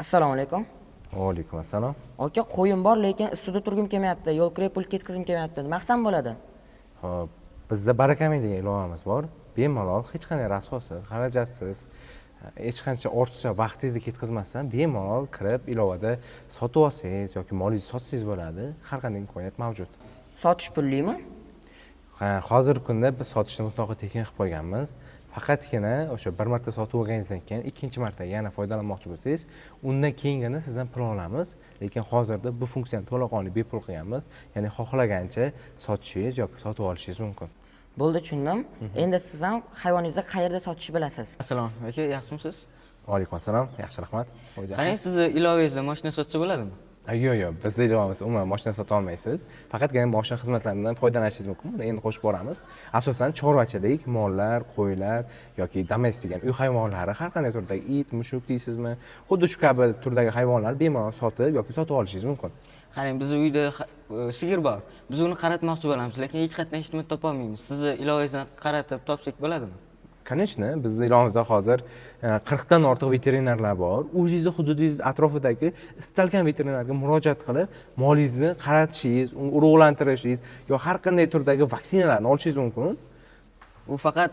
Assalomu alaykum. Va alaykum assalom. Aka, qo'yim bor, lekin ustida turgim kelmayapti. Yo'l kirib pul ketkizim kelmayapti. Nima qilsam bo'ladi? Xo'p, bizda barakami degan ilovamiz bor. Bemalol hech qanday rasxosiz, xarajatsiz, hech qancha ortiqcha vaqtingizni ketkazmasdan bemalol kirib ilovada sotib olsangiz yoki molingizni sotsangiz bo'ladi. Har qanday imkoniyat mavjud. Sotish pullimi? Hozirgi kunda biz sotishni mutlaqo tekin qilib qo'yganmiz. Faqatgina o'sha bir marta sotib olganingizdan keyin ikkinchi marta yana foydalanmoqchi bo'lsangiz, undan keyingina sizdan pul olamiz. Lekin hozirda bu funksiyani to'laqonli bepul qilganmiz. Ya'ni xohlagancha sotishingiz yoki sotib olishingiz mumkin. Bo'ldi, tushundim. Endi siz ham hayvoningizni qayerda sotishni bilasiz. Assalomu aka, yaxshimisiz? Va alaykum assalom. Yaxshi, rahmat. Qani sizni ilovangizni mashina sotsa bo'ladimi? Yo'q, bizda ilovamiz umuman mashina sota olmaysiz. Faqatgina mashina xizmatlaridan foydalanishingiz mumkin. Buni endi qo'shib boramiz. Asosan chorvachilik, mollar, qo'ylar yoki domestik, ya'ni uy hayvonlari, har qanday turdagi it, mushuk deysizmi, xuddi shu kabi turdagi hayvonlar bemalol sotib yoki sotib olishingiz mumkin. Qarang, bizni uyda sigir bor. Biz uni qaratmoqchi bo'lamiz, lekin hech qanday eshitma topa olmaymiz. Sizni ilovangizni qaratib topsak bo'ladimi? Конечно, bizning ilovamizda hozir 40 dan ortiq veterinarlar bor. O'zingizni hududingiz atrofidagi istalgan veterinarga murojaat qilib, molingizni qaratishingiz, uni urug'lantirishingiz yo har qanday turdagi vaksinalarni olishingiz mumkin. U faqat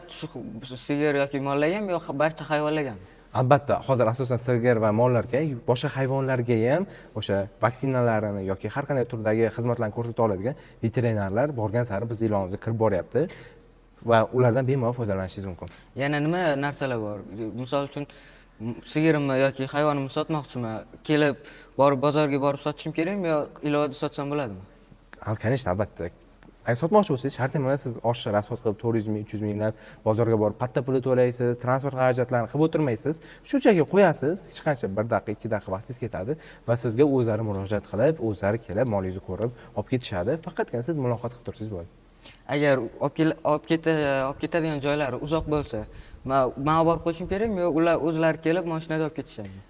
shu sigir yoki mollarga ham yoki barcha hayvonlarga ham? Albatta, hozir asosan sigir va mollarga, boshqa hayvonlarga ham o'sha vaksinalarini yoki har qanday turdagi xizmatlarni ko'rsata oladigan veterinarlar borgan sari bizning ilovamizga kirib boryapti. Va ulardan bemalol foydalanishingiz mumkin. Yana nima narsalar bor? Misol uchun sigirimni yoki hayvonimni sotmoqchiman, kelib borib bozorga borib sotishim kerakmi yo ilovada sotsam bo'ladimi? Конечно, albatta. Agar sotmoqchi bo'lsangiz, shart emas siz oshni rasxod qilib 400 ming, 300 minglab bozorga borib patta puli to'laysiz, transport xarajatlarini qilib o'tirmaysiz. Shunchaki qo'yasiz, hech qancha 1 daqiqa, 2 daqiqa vaqtingiz ketadi va sizga o'zlari murojaat qilib, o'zlari kelib molingizni ko'rib, olib ketishadi. Faqatgina siz muloqot qilib tursangiz bo'ladi. Agar olib ketadigan joylari uzoq bo'lsa, men olib borib qo'yishim kerakmi yo ular o'zlari kelib mashinada olib ketishadimi?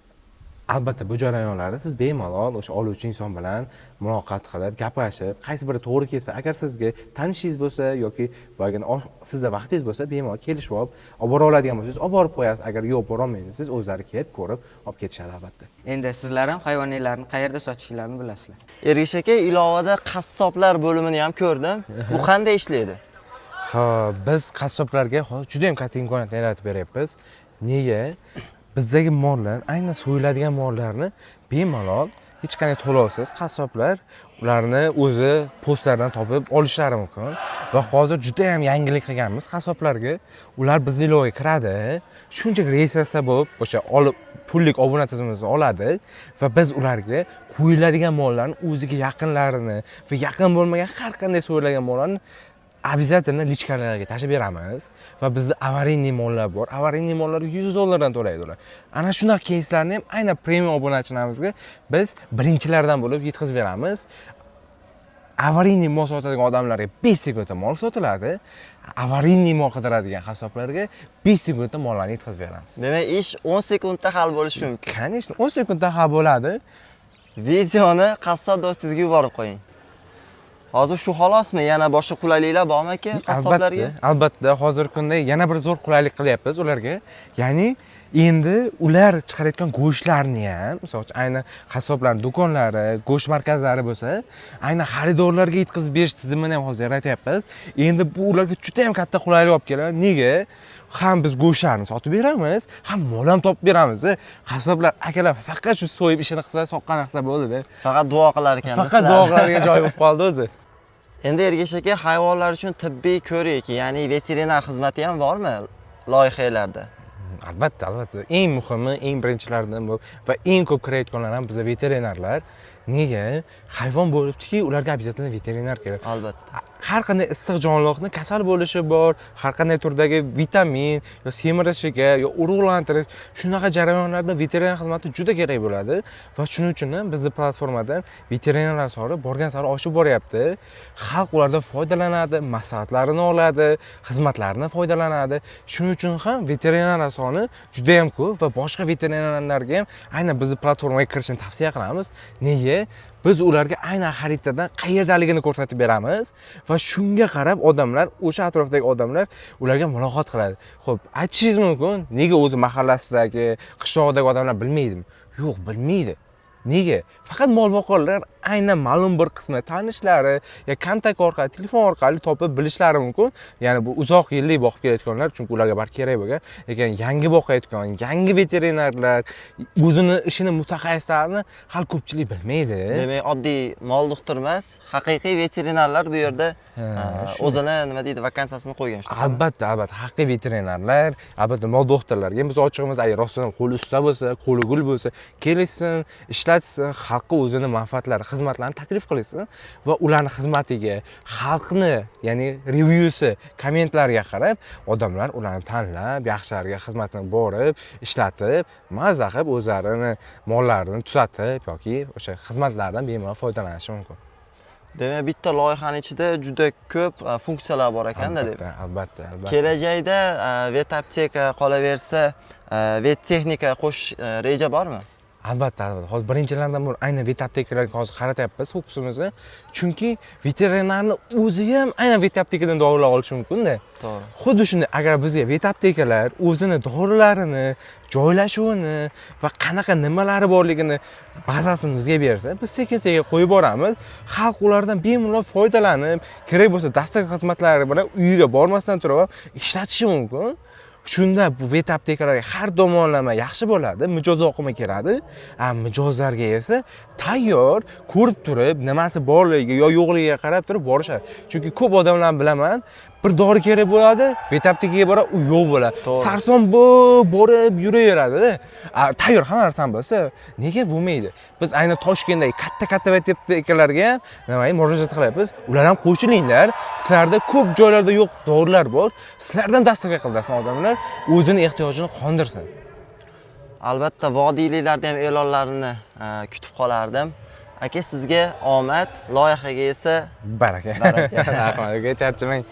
Albatta, bu jarayonlarda siz bemalol o'sha oluvchi inson bilan muloqot qilib, gaplashib, qaysi biri to'g'ri kelsa, agar sizga tanishingiz bo'lsa yoki boyagina sizda vaqtingiz bo'lsa, bemalol kelishib olib bora oladigan bo'lsangiz, olib borib qo'yasiz. Agar yo'q, bora olmaysiz, siz o'zlari kelib ko'rib, olib ketishadi albatta. Endi sizlar ham hayvonlarni qayerda sotishlarini bilasizlar. Ergash aka, ilovada qassoblar bo'limini ham ko'rdim. Bu qanday ishlaydi? Biz qassoblarga juda ham katta imkoniyat yaratib beryapmiz. Nega? Bizdagi mollar, aynan so'yiladigan mollarni bemalol hech qanday to'lovsiz qassoblar ularni o'zi postlardan topib olishlari mumkin. Va hozir juda ham yangilik qilganmiz qassoblarga. Ular bizning ilovaga kiradi, shunchaki reyestrasiya bo'lib, o'sha olib pullik obuna tizimimizni oladi va biz ularga qo'yiladigan mollarni o'ziga yaqinlarini va yaqin bo'lmagan har qanday so'yiladigan mollarni обязательно lichkalarga tashib beramiz va bizda avariyniy mollar bor. Avariyniy mollarga $100 to'laydi ular. Ana shunaqa keyslarni ham aynan premium obunachilarimizga biz birinchilardan bo'lib yetkazib beramiz. Avariyniy mol sotadigan odamlarga 5 sekundda mol sotiladi. Avariyniy mol qidiradigan qassoblarga 5 sekundda mollarni yetkazib beramiz. Demak, ish 10 sekundda hal bo'lishi mumkin. Конечно, 10 sekundda hal bo'ladi. Videoni qassob do'stingizga yuborib qo'ying. Hozir shu xolosmi? Yana boshqa qulayliklar bormi aka qassoblarga? Albatta, hozirgi kunda yana bir zo'r qulaylik qilyapmiz ularga. Ya'ni endi ular chiqarayotgan go'shtlarni ham, masalan, aynan qassoblarning do'konlari, go'sht markazlari bo'lsa, aynan xaridorlarga yetkazib berish tizimini ham hozir yaratyapmiz. Endi bu ularga juda ham katta qulaylik olib keladi. Nega? Ham biz go'shtlarni sotib beramiz, ham mol ham topib beramiz. Qassoblar akalar faqat shu so'yib ishini qilsa, soqqan qilsa bo'ldi-da. Faqat duo qilar ekanmiz. Faqat duo qiladigan joy bo'lib qoldi o'zi. Endi Ergash aka, hayvonlar uchun tibbiy ko'rik, ya'ni veterinar xizmati ham bormi loyihalarda? Albatta. Eng muhimi, eng birinchilardan bu va eng ko'p kirayotganlar ham bizda veterinarlar. Nega? Hayvon bo'libdiki, ularga обязательно veterinar kerak. Albatta. Har qanday issiq jonliqni kasal bo'lishi bor, har qanday turdagi vitamin yo semirishiga yo urug'lantirish, shunaqa jarayonlarda veterinar xizmati juda kerak bo'ladi va shuning uchun ham bizning platformadan veterinarlar soni borgan sari oshib boryapti. Xalq ulardan foydalanadi, maslahatlarini oladi, xizmatlarini foydalanadi. Shuning uchun ham veterinarlar soni juda ham ko'p va boshqa veterinarlarga ham aynan bizning platformaga kirishni tavsiya qilamiz. Nega? Biz ularga aynan xaritadan qayerdaligini ko'rsatib beramiz va shunga qarab odamlar, o'sha atrofdagi odamlar ularga muloqot qiladi. Xo'p, aytishingiz mumkin, nega o'zi mahallasidagi, qishloqdagi odamlar bilmaydimi? Yo'q, bilmaydi. Nega? Faqat mol boqqanlar aynan ma'lum bir qismi tanishlari yo kontakt orqali, telefon orqali topib bilishlari mumkin. Ya'ni bu uzoq yillik boqib kelayotganlar, chunki ularga bar kerak bo'lgan. Lekin yangi boqayotgan, yangi veterinarlar, o'zini ishini mutaxassislarini hal ko'pchilik bilmaydi. Demak, oddiy mol doktor emas, haqiqiy veterinarlar bu yerda o'zini nima deydi, vakansiyasini qo'ygan. Albatta, haqiqiy veterinarlar, albatta mol doktorlarga biz ochiqmiz. Agar rostdan qo'li usta bo'lsa, qo'li gul bo'lsa, kelishsin, ishlatsin, xalqqa o'zini manfaatlari, xizmatlarini taklif qilsin va ularning xizmatiga xalqni, ya'ni revyusi, kommentlariga qarab odamlar ularni tanlab, yaxshilariga xizmatini borib, ishlatib, mazza qilib o'zlarini mollarini tuzatib yoki o'sha xizmatlardan bemalol foydalanishi mumkin. Demak, bitta loyihaning ichida juda ko'p funksiyalar bor ekanda deb. Albatta. Kelajakda vet apteka qolaversa, vet texnika qo'shish reja bormi? Albatta. Hozir birinchilardan biri aynan vet aptekalarga hozir qaratyapmiz fokusimizni. Chunki veterinarni o'zi ham aynan vet aptekadan dorilar olishi mumkin-da. To'g'ri. Xuddi shunday, agar bizga vet aptekalar o'zini dorilarini, joylashuvini va qanaqa nimalari borligini bazasini bizga bersa, biz sekin-sekin qo'yib boramiz. Xalq ulardan bemalol foydalanib, kerak bo'lsa dastlabki xizmatlari bilan uyiga bormasdan turib ham ishlatishi mumkin. Shunda bu vet aptekalarga har tomonlama yaxshi bo'ladi, mijoz oqimi kiradi. Mijozlarga esa tayyor ko'rib turib, nimasi borligiga yo yo'qligiga qarab turib borishadi. Chunki ko'p odamlarni bilaman, bir dori kerak bo'ladi, vet aptekaga boradi, u yo'q bo'ladi. Sarson borib yuraveradi-da. Tayyor hamma narsam bo'lsa, nega bo'lmaydi? Biz aynan Toshkentdagi katta vet aptekalarga murojaat qilyapmiz. Ular ham qo'shilinglar. Sizlarda ko'p joylarda yo'q dorilar bor. Sizlardan dasturga qildirsin odamlar, o'zini ehtiyojini qondirsin. Albatta, vodiyliklarda ham e'lonlarini kutib qolardim. Aka, sizga omad, loyihaga esa Baraka. Baraka. Rahmat, charchamang.